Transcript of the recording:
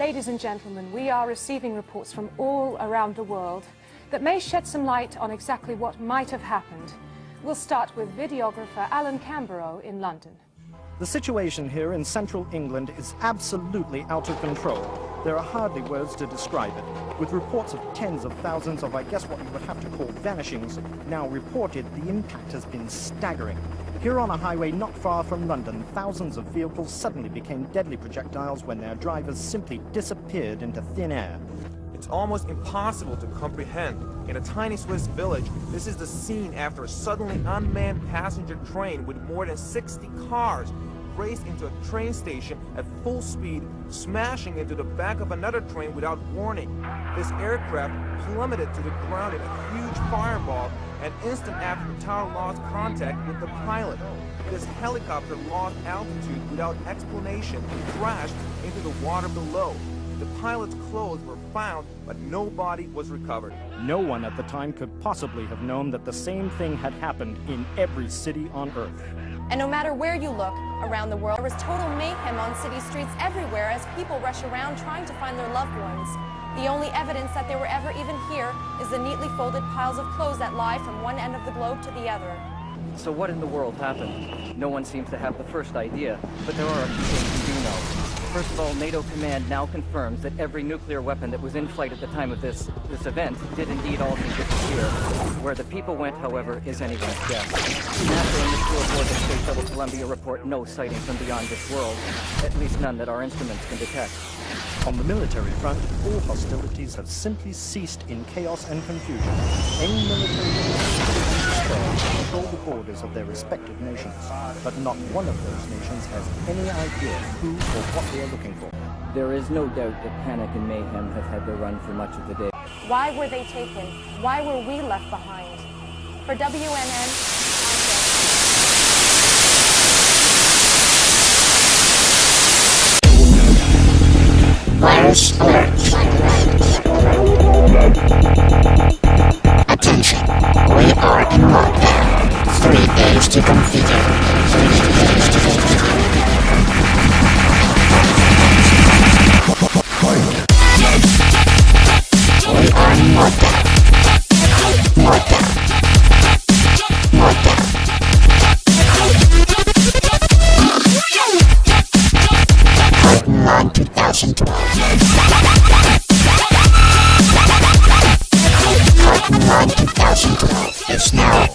Ladies and gentlemen, we are receiving reports from all around the world that may shed some light on exactly what might have happened. We'll start with videographer Alan Camborough in London. The situation here in central England is absolutely out of control. There are hardly words to describe it. With reports of tens of thousands of, I guess what you would have to call vanishings, now reported, the impact has been staggering. Here on a highway not far from London, thousands of vehicles suddenly became deadly projectiles when their drivers simply disappeared into thin air. It's almost impossible to comprehend. In a tiny Swiss village, this is the scene after a suddenly unmanned passenger train with more than 60 cars raced into a train station at full speed, smashing into the back of another train without warning. This aircraft plummeted to the ground in a huge fireball, and instant after the tower lost contact with the pilot. This helicopter lost altitude without explanation and crashed into the water below. The pilot's clothes were found, but no body was recovered. No one at the time could possibly have known that the same thing had happened in every city on Earth. And no matter where you look around the world, there was total mayhem on city streets everywhere as people rush around trying to find their loved ones. The only evidence that they were ever even here is the neatly folded piles of clothes that lie from one end of the globe to the other. So what in the world happened? No one seems to have the first idea, but there are a few things we do know. First of all, NATO command now confirms that every nuclear weapon that was in flight at the time of this event did indeed also disappear. Where the people went, however, is anyone's guess. NASA and the crew aboard the Space Shuttle Columbia report no sightings from beyond this world, at least none that our instruments can detect. On the military front, all hostilities have simply ceased in chaos and confusion. Any military units control the borders of their respective nations, but not one of those nations has any idea who or what they are looking for. There is no doubt that panic and mayhem have had their run for much of the day. Why were they taken? Why were we left behind? For WNN, Virus alert. Attention, we are in lockdown. 3 days to configure. We are in lockdown. Lockdown. Lockdown. KartenLAN 2012. KartenLAN 2012 is now